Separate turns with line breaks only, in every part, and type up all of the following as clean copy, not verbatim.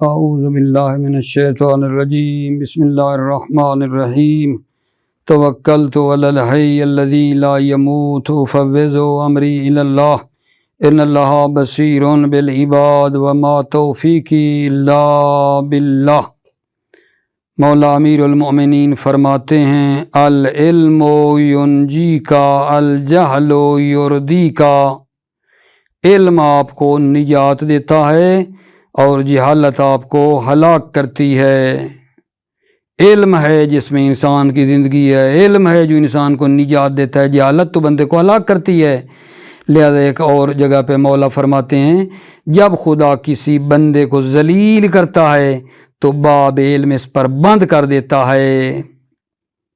اعوذ باللہ من الشیطان الرجیم بسم اللہ الرحمن الرحیم توکلت علی الحی الذی لا یموت فوض امری الی اللہ ان اللہ بصیر بالعباد وما توفیقی الا باللہ۔ مولا امیر المؤمنین فرماتے ہیں العلم ینجی کا الجہل یردی کا، علم آپ کو نجات دیتا ہے اور جہالت آپ کو ہلاک کرتی ہے۔ علم ہے جس میں انسان کی زندگی ہے، علم ہے جو انسان کو نجات دیتا ہے، جہالت تو بندے کو ہلاک کرتی ہے۔ لہذا ایک اور جگہ پہ مولا فرماتے ہیں جب خدا کسی بندے کو ذلیل کرتا ہے تو باب علم اس پر بند کر دیتا ہے۔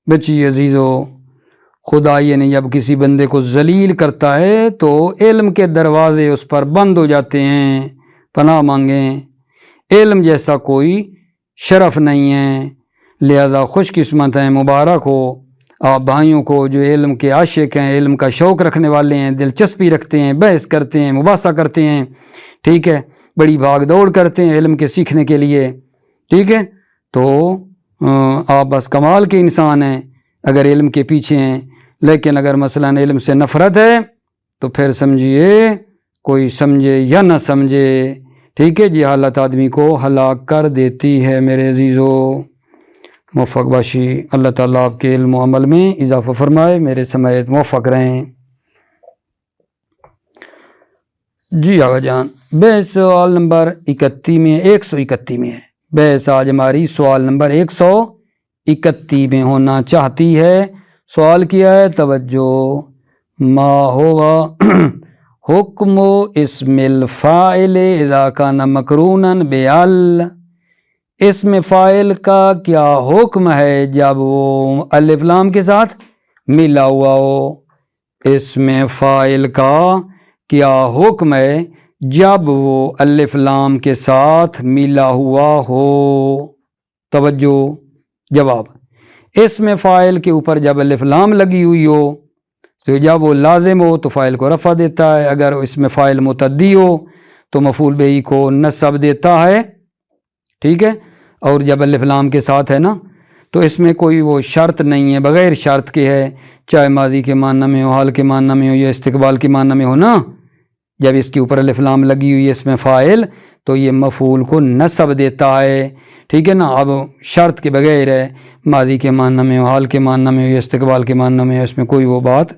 بچی عزیزو، خدا یعنی جب کسی بندے کو ذلیل کرتا ہے تو علم کے دروازے اس پر بند ہو جاتے ہیں۔ پناہ مانگیں، علم جیسا کوئی شرف نہیں ہے، لہذا خوش قسمت ہیں، مبارک ہو آپ بھائیوں کو جو علم کے عاشق ہیں، علم کا شوق رکھنے والے ہیں، دلچسپی رکھتے ہیں، بحث کرتے ہیں، مباحثہ کرتے ہیں، ٹھیک ہے، بڑی بھاگ دوڑ کرتے ہیں علم کے سیکھنے کے لیے، ٹھیک ہے۔ تو آپ بس کمال کے انسان ہیں اگر علم کے پیچھے ہیں، لیکن اگر مثلا علم سے نفرت ہے تو پھر سمجھیے کوئی سمجھے یا نہ سمجھے، ٹھیک ہے، جہالت آدمی کو ہلاک کر دیتی ہے۔ میرے عزیزو موفق باشی، اللہ تعالیٰ آپ کے علم و عمل میں اضافہ فرمائے، میرے سمیت موفق رہیں۔ جی آقا جان، بحث سوال نمبر 31 میں 131 میں ہے، بحث آج ہماری سوال نمبر 131 میں ہونا چاہتی ہے۔ سوال کیا ہے؟ توجہ، ما ہوا حکم اسم الفاعل اذا کان مقرونا بال، اسم فاعل کا کیا حکم ہے جب وہ الف لام کے ساتھ ملا ہوا ہو؟ اسم فاعل کا کیا حکم ہے جب وہ الف لام کے ساتھ ملا ہوا ہو؟ توجہ، جواب، اسم فاعل کے اوپر جب الف لام لگی ہوئی ہو تو جب وہ لازم ہو تو فاعل کو رفع دیتا ہے، اگر اس میں فاعل متعدی ہو تو مفعول بہ کو نصب دیتا ہے، ٹھیک ہے۔ اور جب الف لام کے ساتھ ہے نا تو اس میں کوئی وہ شرط نہیں ہے، بغیر شرط کے ہے، چاہے ماضی کے معنی میں ہو، حال کے معنی میں ہو یا استقبال کے معنی میں ہو نا، جب اس کے اوپر الف لام لگی ہوئی ہے اس میں فاعل تو یہ مفعول کو نصب دیتا ہے، ٹھیک ہے نا۔ اب شرط کے بغیر ہے، ماضی کے معنی میں ہو، حال کے معنی میں ہو یا استقبال کے معنی میں ہو، اس میں کوئی وہ بات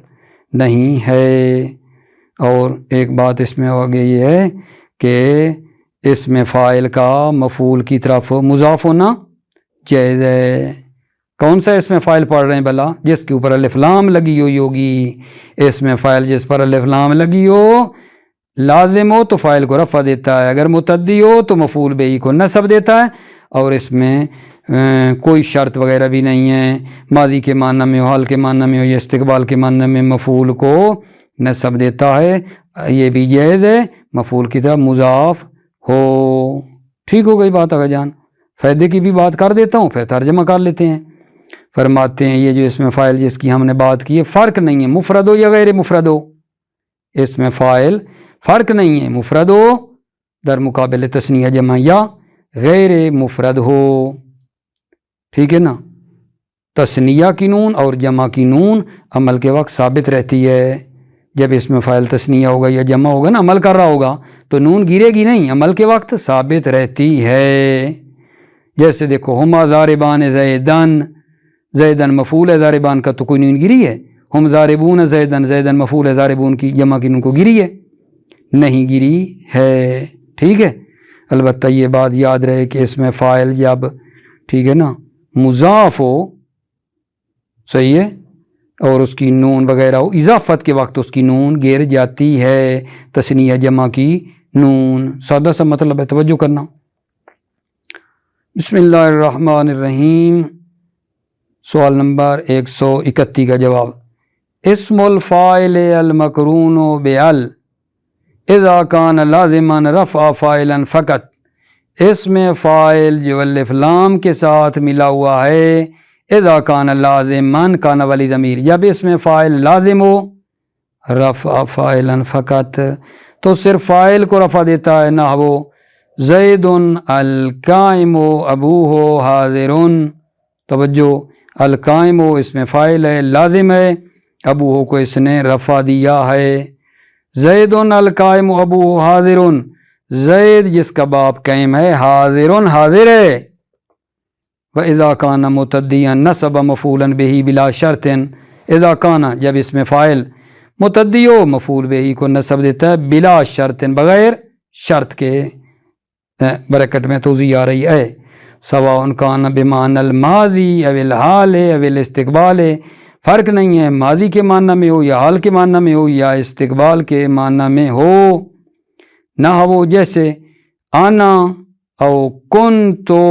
نہیں ہے۔ اور ایک بات اس میں آگے یہ ہے کہ اس میں فاعل کا مفعول کی طرف مضاف ہونا جائز ہے۔ کون سا اس میں فاعل پڑھ رہے ہیں بھلا؟ جس کے اوپر الف لام لگی ہوئی ہوگی، اس میں فاعل جس پر الف لام لگی ہو، لازم ہو تو فاعل کو رفع دیتا ہے، اگر متعدی ہو تو مفعول بہ کو نصب دیتا ہے، اور اس میں کوئی شرط وغیرہ بھی نہیں ہے، ماضی کے معنی میں ہو، حال کے معنی میں ہو یا استقبال کے معنی میں مفعول کو نصب دیتا ہے، یہ بھی جائز ہے مفعول کی طرف مضاف ہو۔ ٹھیک ہو گئی بات آقا جان؟ فائدے کی بھی بات کر دیتا ہوں، پھر ترجمہ کر لیتے ہیں۔ فرماتے ہیں یہ جو اس میں فاعل جس کی ہم نے بات کی ہے، فرق نہیں ہے مفرد ہو یا غیر مفرد ہو، اس میں فاعل فرق نہیں ہے، مفرد ہو در مقابل تثنیہ جمع یا غیر مفرد ہو، ٹھیک ہے نا۔ تثنیہ کی نون اور جمع کی نون عمل کے وقت ثابت رہتی ہے، جب اس میں فاعل تثنیہ ہوگا یا جمع ہوگا نا، عمل کر رہا ہوگا تو نون گرے گی نہیں، عمل کے وقت ثابت رہتی ہے۔ جیسے دیکھو ہما ضاربان زیدن، زیدن مفعول ہے ضاربان کا تو کوئی نون گری ہے؟ ہم ضاربون زیدن، زیدن مفعول ہے ضاربون کی جمع کی نون کو گری ہے؟ نہیں گری ہے، ٹھیک ہے۔ البتہ یہ بات یاد رہے کہ اس میں فاعل جب، ٹھیک ہے نا، مضاف ہو، صحیح ہے، اور اس کی نون وغیرہ ہو، اضافت کے وقت اس کی نون گر جاتی ہے، تثنیہ جمع کی نون، سادہ سا مطلب ہے، توجہ کرنا۔ بسم اللہ الرحمن الرحیم، سوال نمبر 131 کا جواب، اسم الفاعل المقرون بال اذا کان لازما رفع فاعلا فقط، اسم فاعل جو الف لام کے ساتھ ملا ہوا ہے، اذا کان لازما، کان والی ضمیر، جب اس میں فاعل لازم ہو، رفع فاعلا فقط، تو صرف فاعل کو رفع دیتا ہے، نہ وہ زید القائم ابوہ حاضر، توجہ، القائم اس میں فاعل ہے، لازم ہے، ابوہ کو اس نے رفع دیا ہے۔ زید القائم ابوہ حاضر، زید جس کا باپ قائم ہے، حاضر حاضر ہے۔ وَإِذَا كَانَ مُتَدِّيًا نَصَبَ مَفْعُولًا بِهِ بِلَا شَرْطٍ، اذا کانا جب اس میں فاعل متدی ہو مفعول بہ کو نصب دیتا ہے بلا شرط، بغیر شرط کے، بریکٹ میں توضیح آ رہی ہے، سواء کان بمعنی الماضی او الحال او الاستقبال، فرق نہیں ہے ماضی کے معنی میں ہو یا حال کے معنی میں ہو یا استقبال کے معنی میں ہو۔ نہ وہ جیسے آنا او کنتو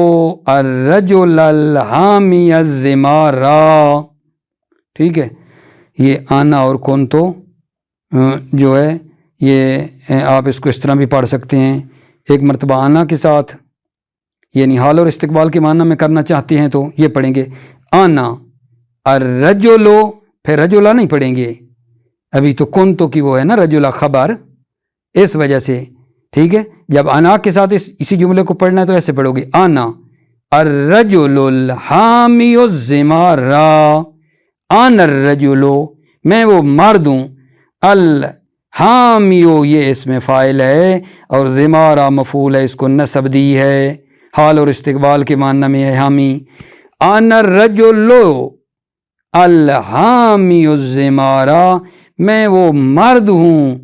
الرجل الحامی الزمارا، ٹھیک ہے، یہ آنا اور کنتو جو ہے یہ آپ اس کو اس طرح بھی پڑھ سکتے ہیں، ایک مرتبہ آنا کے ساتھ یعنی حال اور استقبال کے معنی میں کرنا چاہتے ہیں تو یہ پڑھیں گے آنا الرجل، پھر رجلا نہیں پڑھیں گے، ابھی تو کنتو کی وہ ہے نا رجلا خبر، اس وجہ سے، ٹھیک ہے، جب آنا کے ساتھ اسی جملے کو پڑھنا ہے تو ایسے پڑھو گے آنا الرجل الحامی الزمارا، آنا الرجل میں وہ مرد ہوں، الحامیو یہ اس میں فاعل ہے اور زمارہ مفعول ہے، اس کو نصب دی ہے، حال اور استقبال کے معنی میں ہے حامی۔ آنا الرجل الحامی الزمارہ، میں وہ مرد ہوں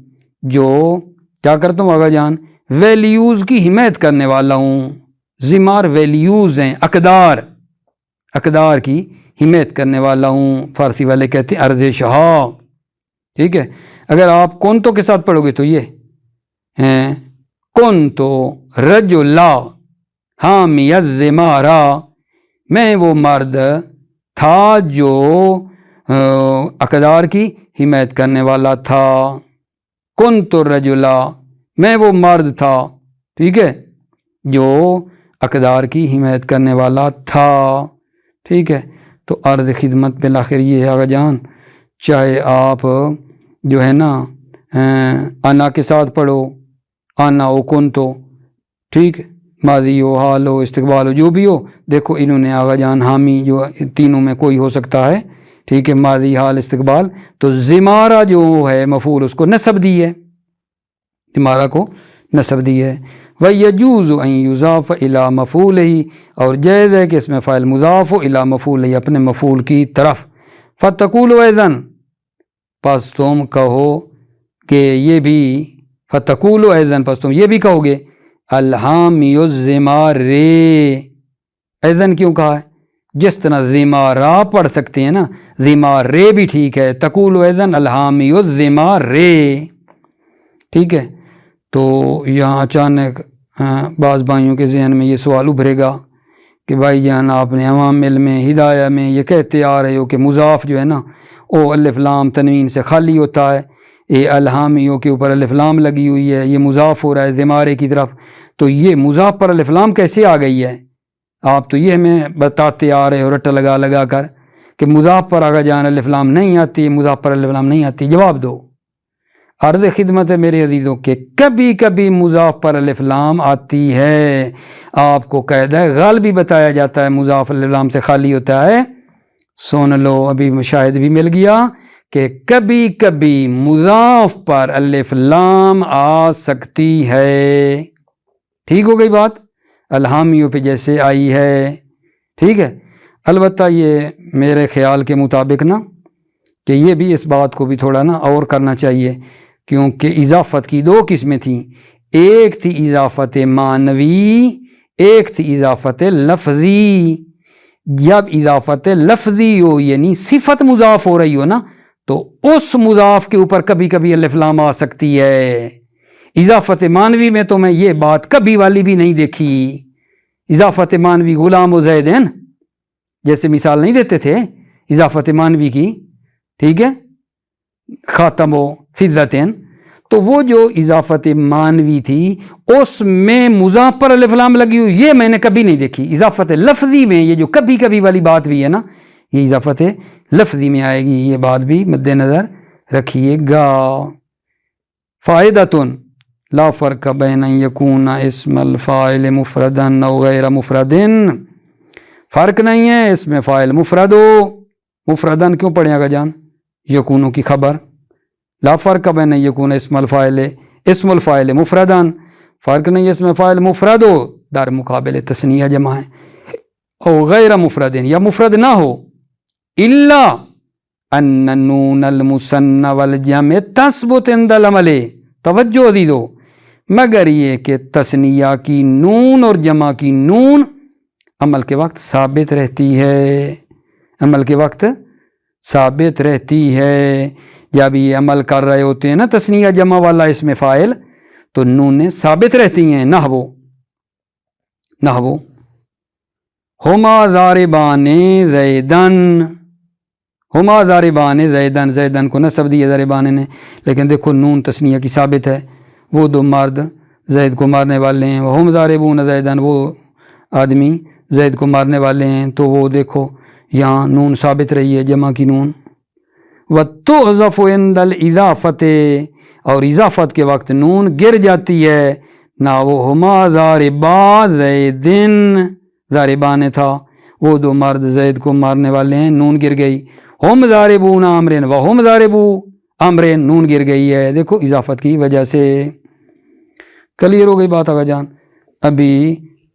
جو کیا کرتا ہوں آقا جان، ویلیوز کی حمایت کرنے والا ہوں۔ زمار ویلیوز ہیں، اقدار، اقدار کی حمایت کرنے والا ہوں، فارسی والے کہتے ہیں ارزش ہا، ٹھیک ہے۔ اگر آپ کنتو کے ساتھ پڑھو گے تو یہ ہیں کنتو رجلا حامی الزمارا، میں وہ مرد تھا جو اقدار کی حمایت کرنے والا تھا، کنتو رجلا میں وہ مرد تھا، ٹھیک ہے، جو اقدار کی حمایت کرنے والا تھا، ٹھیک ہے۔ تو عرض خدمت بالآخر یہ ہے آقا جان، چاہے آپ جو ہے نا انا کے ساتھ پڑھو، انا او کنتو، ٹھیک، ماضی ہو حال ہو استقبال ہو جو بھی ہو، دیکھو انہوں نے آقا جان حامی جو تینوں میں کوئی ہو سکتا ہے، ٹھیک ہے، ماضی حال استقبال، تو زمارہ جو ہے مفعول اس کو نصب دی ہے، زمارہ کو نصب دی ہے۔ وَيَجُوزُ أَن يُضَافَ إِلَى مَفْعُولِهِ، اور جائز ہے کہ اس میں فاعل مضاف ہو إِلَى مفعولہ، اپنے مفعول کی طرف۔ فَتَقُولُ أَيْضًا، پس تم کہو کہ یہ بھی، فَتَقُولُ أَيْضًا پس تم یہ بھی کہو گے الحامی الزمار، ایضاً کیوں کہا ہے، جس طرح زمارہ پڑھ سکتے ہیں نا، زمار بھی ٹھیک ہے، تقول ایضاً الحامی الزمار، ٹھیک ہے۔ تو یہاں اچانک بعض بھائیوں کے ذہن میں یہ سوال ابھرے گا کہ بھائی جان آپ نے عوامل میں ہدایہ میں یہ کہتے آ رہے ہو کہ مضاف جو ہے نا وہ الف لام تنوین سے خالی ہوتا ہے، یہ الحامیوں کے اوپر الف لام لگی ہوئی ہے، یہ مضاف ہو رہا ہے زمارے کی طرف، تو یہ مضاف پر الف لام کیسے آ گئی ہے؟ آپ تو یہ ہمیں بتاتے آ رہے ہو رٹا لگا لگا کر کہ مضاف پر آگا جان الف لام نہیں آتی، مضاف پر الف لام نہیں آتی۔ جواب دو، عرض خدمت ہے میرے عزیزوں کہ کبھی کبھی مضاف پر الف لام آتی ہے، آپ کو قاعدہ غالبی بتایا جاتا ہے مضاف الف لام سے خالی ہوتا ہے، سن لو، ابھی مشاہد بھی مل گیا کہ کبھی کبھی مضاف پر الف لام آ سکتی ہے، ٹھیک ہو گئی بات، الحامیوں پہ جیسے آئی ہے، ٹھیک ہے۔ البتہ یہ میرے خیال کے مطابق نا کہ یہ بھی اس بات کو بھی تھوڑا نا اور کرنا چاہیے، کیونکہ اضافت کی دو قسمیں تھیں، ایک تھی اضافت معنوی، ایک تھی اضافت لفظی۔ جب اضافت لفظی ہو یعنی صفت مضاف ہو رہی ہو نا تو اس مضاف کے اوپر کبھی کبھی الف لام آ سکتی ہے۔ اضافت معنوی میں تو میں یہ بات کبھی والی بھی نہیں دیکھی، اضافت معنوی غلام و زیدین جیسے مثال نہیں دیتے تھے اضافت معنوی کی، ٹھیک ہے، خاتم و فضتین، تو وہ جو اضافت معنوی تھی اس میں مضاف پر الف لام لگی ہوئی یہ میں نے کبھی نہیں دیکھی۔ اضافت لفظی میں یہ جو کبھی کبھی والی بات بھی ہے نا یہ اضافت لفظی میں آئے گی، یہ بات بھی مد نظر رکھیے گا۔ فائدتن لا فرق بین ان یکون اسم الفاعل مفردن او غیر مفردن، فرق نہیں ہے اس میں فاعل مفرد ہو، مفردن کیوں پڑھیں گا جان، یکونوں کی خبر، لا فرق بین ان یکون اسم الفاعل مفردن، فرق نہیں ہے اس میں فاعل مفرد ہو در مقابل تثنیہ جمع ہے، او غیر مفردن یا مفرد نہ ہو، الا ان النون المثنى والجمع تثبت عند العمل، توجہ دی دو، مگر یہ کہ تثنیہ کی نون اور جمع کی نون عمل کے وقت ثابت رہتی ہے، عمل کے وقت ثابت رہتی ہے، جب یہ عمل کر رہے ہوتے ہیں نا تثنیہ جمع والا اس میں فاعل تو نونیں ثابت رہتی ہیں، نحو ہما ضاربان زیدن، ہما ضاربان زیدن، زیدن کو نصب دیا ضاربان نے، لیکن دیکھو نون تثنیہ کی ثابت ہے، وہ دو مرد زید کو مارنے والے ہیں، ہم ضاربون زیدن، وہ آدمی زید کو مارنے والے ہیں، تو وہ دیکھو یہاں نون ثابت رہی ہے جمع کی نون، وَتُحْذَفُ عِنْدَ الْإِضَافَةِ، اور اضافت کے وقت نون گر جاتی ہے، نہ وہ ہما ضاربا زیدن، ضاربان تھا، وہ دو مرد زید کو مارنے والے ہیں، نون گر گئی، ہم ضاربون عمرن وہم ضاربو عمرن، نون گر گئی ہے، دیکھو اضافت کی وجہ سے۔ کلیئر ہو گئی بات آگا جان؟ ابھی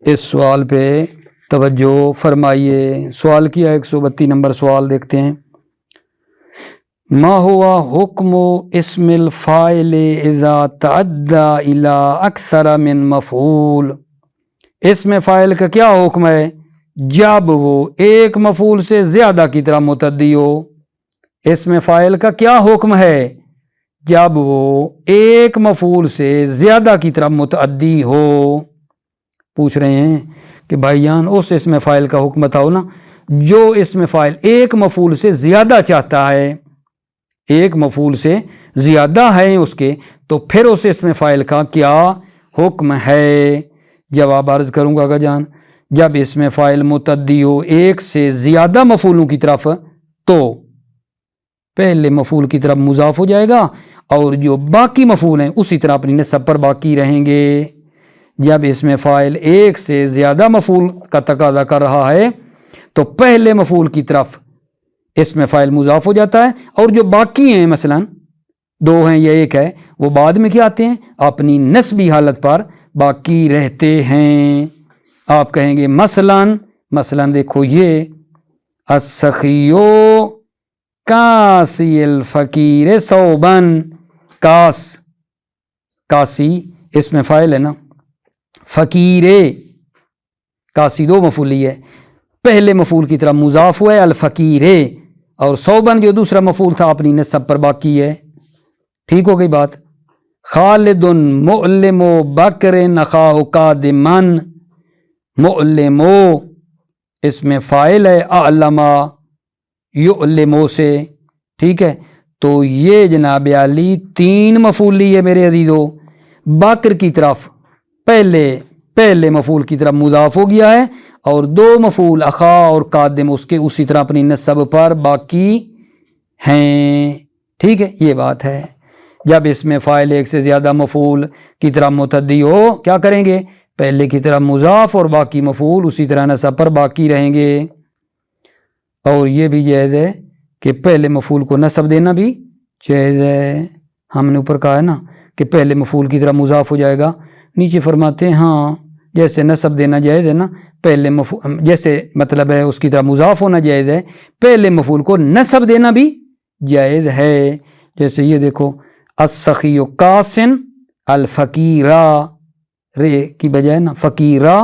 اس سوال پہ توجہ فرمائیے، سوال کیا 132 نمبر سوال دیکھتے ہیں، ما ہوا حکم اسم الفاعل اذا تعدى الى اکثر من مفعول، اسم فاعل کا کیا حکم ہے جب وہ ایک مفعول سے زیادہ کی طرح متعدی ہو، اسم فاعل کا کیا حکم ہے جب وہ ایک مفعول سے زیادہ کی طرف متعدی ہو، پوچھ رہے ہیں کہ بھائی جان اس اسم فاعل کا حکم بتاؤ نا جو اسم فاعل ایک مفعول سے زیادہ چاہتا ہے، ایک مفعول سے زیادہ ہے اس کے، تو پھر اس اسم فاعل کا کیا حکم ہے؟ جواب عرض کروں گا جان، جب اسم فاعل متعدی ہو ایک سے زیادہ مفعولوں کی طرف تو پہلے مفعول کی طرف مضاف ہو جائے گا اور جو باقی مفعول ہیں اسی طرح اپنی نسب پر باقی رہیں گے۔ جب اسم فاعل ایک سے زیادہ مفعول کا تقاضا کر رہا ہے تو پہلے مفعول کی طرف اسم فاعل مضاف ہو جاتا ہے، اور جو باقی ہیں مثلا دو ہیں یا ایک ہے وہ بعد میں کیا آتے ہیں، اپنی نسبی حالت پر باقی رہتے ہیں۔ آپ کہیں گے مثلا دیکھو یہ السخیو کاسی الفقیر صوبن، کاسی اسم فاعل ہے نا، فقیر کاسی دو مفعولی ہے، پہلے مفعول کی طرف مضاف ہوا ہے الفقیر، اور صوبن جو دوسرا مفعول تھا اپنی نسب پر باقی ہے۔ ٹھیک ہو گئی بات؟ خالد مؤلم بکر اخاہ قادمن، مؤلم اسم فاعل ہے اعلما یعلمو سے، ٹھیک ہے، تو یہ جناب علی تین مفعولی ہے میرے عزیزو، بکر کی طرف پہلے مفعول کی طرف مضاف ہو گیا ہے اور دو مفعول اخا اور قادم اس کے اسی طرح اپنی نسب پر باقی ہیں، ٹھیک ہے، یہ بات ہے۔ جب اس میں فاعل ایک سے زیادہ مفعول کی طرح متعدی ہو کیا کریں گے، پہلے کی طرح مضاف اور باقی مفعول اسی طرح نسب پر باقی رہیں گے، اور یہ بھی جائز ہے کہ پہلے مفعول کو نسب دینا بھی جائز ہے، ہم نے اوپر کہا ہے نا کہ پہلے مفعول کی طرح مضاف ہو جائے گا، نیچے فرماتے ہیں ہاں جیسے نسب دینا جائز ہے نا، پہلے جیسے مطلب ہے اس کی طرح مضاف ہونا جائز ہے، پہلے مفعول کو نسب دینا بھی جائز ہے، جیسے یہ دیکھو السخی قاسن الفقیرہ، رے کی بجائے نا فقیرہ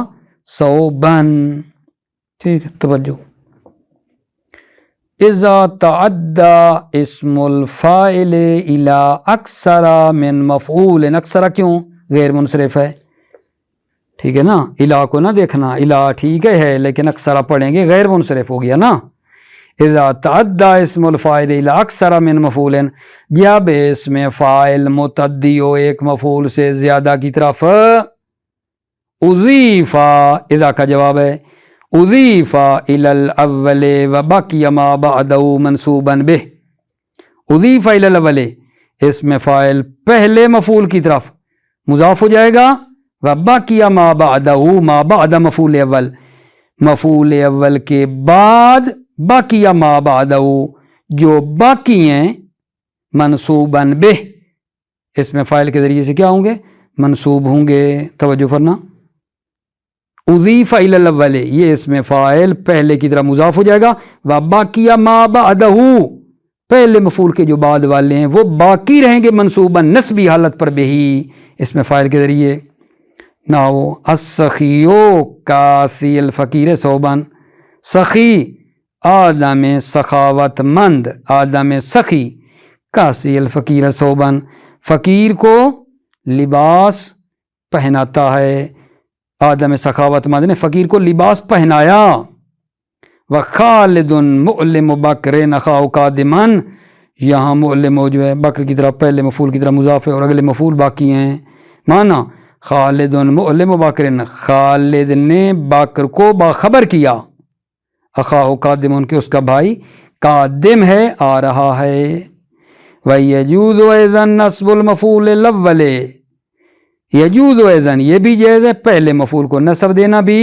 صوبن، ٹھیک ہے، توجہ۔ اذا تعدى اسم الفاعل الى اکثر من مفعول، اکثر کیوں غیر منصرف ہے، ٹھیک ہے نا، الہ کو نہ دیکھنا، الہ ٹھیک ہے لیکن اکثر پڑھیں گے غیر منصرف ہو گیا نا۔ اذا تعدى اسم الفاعل الى اکثر من مفعول، جب اسم فاعل متعدی ہو ایک مفعول سے زیادہ کی طرف، اضیف، اذا کا جواب ہے، اضیف الى الاول وبقی ما بعده منصوبا به، اضیف الى الاول، اسم فاعل پہلے مفعول کی طرف مضاف ہو جائے گا، وبقی ما بعدہ، ما بعد مفعول اول، مفعول اول کے بعد بقی ما بعدہ جو باقی ہیں منصوباً بہ، اس میں فاعل کے ذریعے سے کیا ہوں گے؟ منصوب ہوں گے. توجہ فرنا، اضیف الی الاول، یہ اس میں فاعل پہلے کی طرح مضاف ہو جائے گا. وبقی ما بعدہ، پہلے مفعول کے جو بعد والے ہیں وہ باقی رہیں گے منصوباً نسبی حالت پر بہی، اس میں فاعل کے ذریعے. ناؤ السخیو کاسی الفقیر صوباً، سخی آدم سخاوت مند، آدم سخی، کاسی الفقیر صوباً، فقیر کو لباس پہناتا ہے. آدم سخاوت مند نے فقیر کو لباس پہنایا. وخالد معلم بکر اخاہ قادما، یہاں معلم جو ہے بکر کی طرح پہلے مفعول کی طرح مضاف ہے اور اگلے مفعول باقی ہیں. مانا خالد معلم بکر، خالد نے بکر کو باخبر کیا، اخاہ قادم کہ اس کا بھائی قادم ہے، آ رہا ہے. وَيَجُوزُ أَيْضًا نَصْبُ الْمَفْعُولِ الْأَوَّلِ، یجوز ایضاً یہ بھی جائز ہے پہلے مفعول کو نصب دینا بھی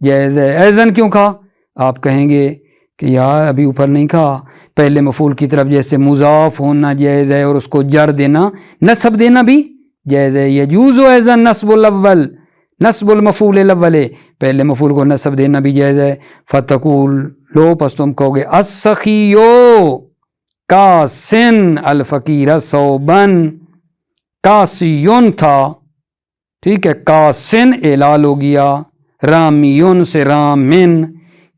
جائز ہے. ایضاً کیوں کہا؟ آپ کہیں گے کہ یار ابھی اوپر نہیں کہا پہلے مفعول کی طرف جیسے مضاف ہونا جائز ہے اور اس کو جر دینا نصب دینا بھی جائز ہے. یجوز ایضاً نصب الاول، نصب المفعول الاول، پہلے مفعول کو نصب دینا بھی جائز ہے. فتقول لو، پس تم کہو گے السخیو کاسن الفقیر صوباً، کاسیون تھا، ٹھیک ہے، کاسن اعلال ہو گیا، رامیون سے رامن،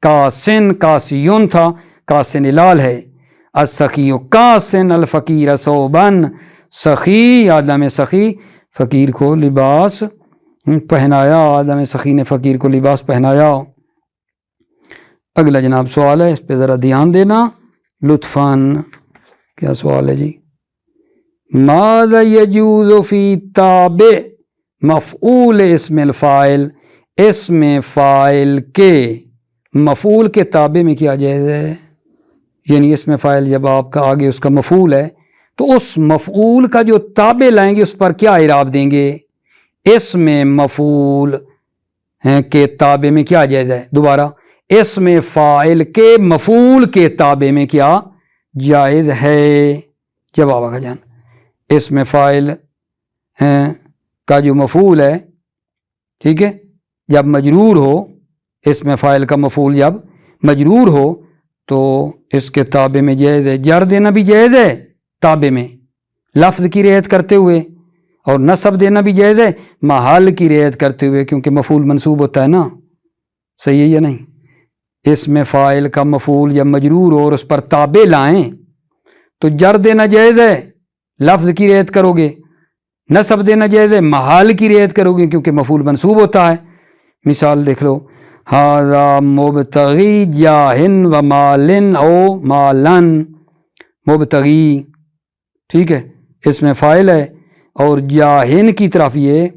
کاسن کاسیون تھا، کاسن اعلال ہے. السخیو کاسن الفقیر صوباً، سخی آدم سخی فقیر کو لباس پہنایا، آدم سخی نے فقیر کو لباس پہنایا. اگلا جناب سوال ہے، اس پہ ذرا دھیان دینا لطفاً. کیا سوال ہے جی؟ ماذا یجوز فی تابع مفعول اسم الفاعل، اسم فاعل کے مفعول کے تابع میں کیا جائز ہے؟ یعنی اسم فاعل جب آپ کا آگے اس کا مفعول ہے تو اس مفعول کا جو تابع لائیں گے اس پر کیا اعراب دیں گے؟ اسم مفعول کے تابع میں کیا جائز ہے؟ دوبارہ، اسم فاعل کے مفعول کے تابع میں کیا جائز ہے؟ جواب آگا جان، اسم فاعل کا جو مفعول ہے، ٹھیک ہے، جب مجرور ہو، اسم فاعل کا مفعول جب مجرور ہو تو اس کے تابع میں جائز ہے جر دینا بھی جائز ہے تابع میں لفظ کی رعایت کرتے ہوئے، اور نصب دینا بھی جائز ہے محل کی رعایت کرتے ہوئے، کیونکہ مفعول منصوب ہوتا ہے نا. صحیح ہے یا نہیں؟ اسم فاعل کا مفعول جب مجرور ہو اور اس پر تابع لائیں تو جر دینا جائز ہے، لفظ کی رعایت کرو گے، نصب دینا جائز ہے، محال کی رعایت کرو گے کیونکہ مفعول منصوب ہوتا ہے. مثال دیکھ لو، ھذا مبتغی جاہن و مالن او مالن، مبتغی ٹھیک ہے اس میں فاعل ہے اور جاہن کی طرف یہ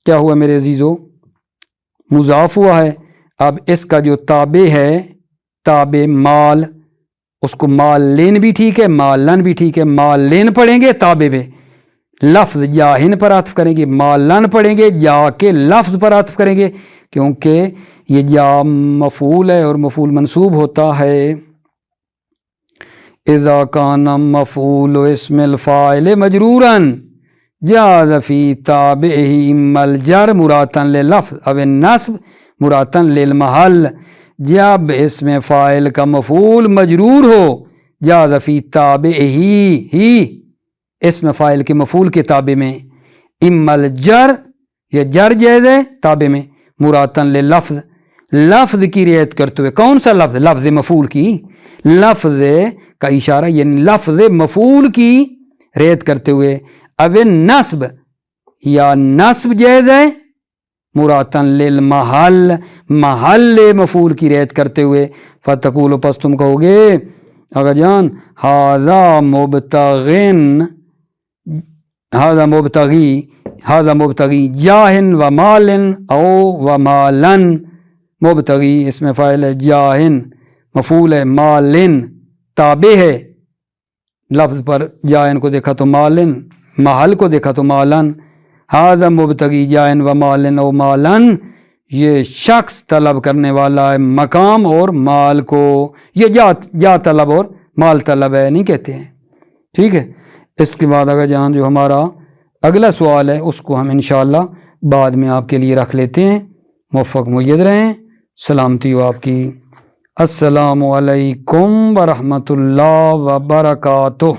کیا ہوا میرے عزیزو؟ مضاف ہوا ہے. اب اس کا جو تابع ہے، تابع مال، اس کو مال لین بھی ٹھیک ہے مالن بھی ٹھیک ہے، مال لین پڑھیں گے تابع پہ، لفظ جاہن پر عطف کریں گے، مالن پڑھیں گے جا کے لفظ پر عطف کریں گے، کیونکہ یہ جا مفعول ہے اور مفعول منصوب ہوتا ہے. اذا کان مفعول اسم الفاعل مجرورا جاز فی تابعہ اما الجر مراتا لللفظ او النصب مراتا للمحل، جب اسم فاعل کا مفعول مجرور ہو جاز فی تابعہ ہی، اسم فاعل کے مفعول کے تابع میں، اما الجر یا جر جائز ہے تابع میں، مراتا لللفظ، لفظ کی رعایت کرتے ہوئے. کون سا لفظ؟ لفظ مفعول کی، لفظ کا اشارہ یعنی لفظ مفعول کی رعایت کرتے ہوئے. اب نصب یا نصب جائز ہے مراتا للمحل، محل مفعول کی رعایت کرتے ہوئے. فتقول، پس تم کہو گے آقا جان ھذا مبتغن، ھذا مبتغی، ھذا مبتغی جاہن و مالن او و مالن، مبتغی اس میں فاعل ہے، جاہن مفعول ہے، مالن تابع ہے، لفظ پر جاہن کو دیکھا تو مالن، محل کو دیکھا تو مالن. ھذا مبتغی جائن و مالن و مالن، یہ شخص طلب کرنے والا ہے مقام اور مال کو، یہ جا طلب اور مال طلب ہے نہیں کہتے ہیں، ٹھیک ہے۔ اس کے بعد اگر جان جو ہمارا اگلا سوال ہے اس کو ہم انشاءاللہ بعد میں آپ کے لیے رکھ لیتے ہیں۔ موفق مید رہیں، سلامتی ہو آپ کی۔ السلام علیکم ورحمۃ اللہ وبرکاتہ۔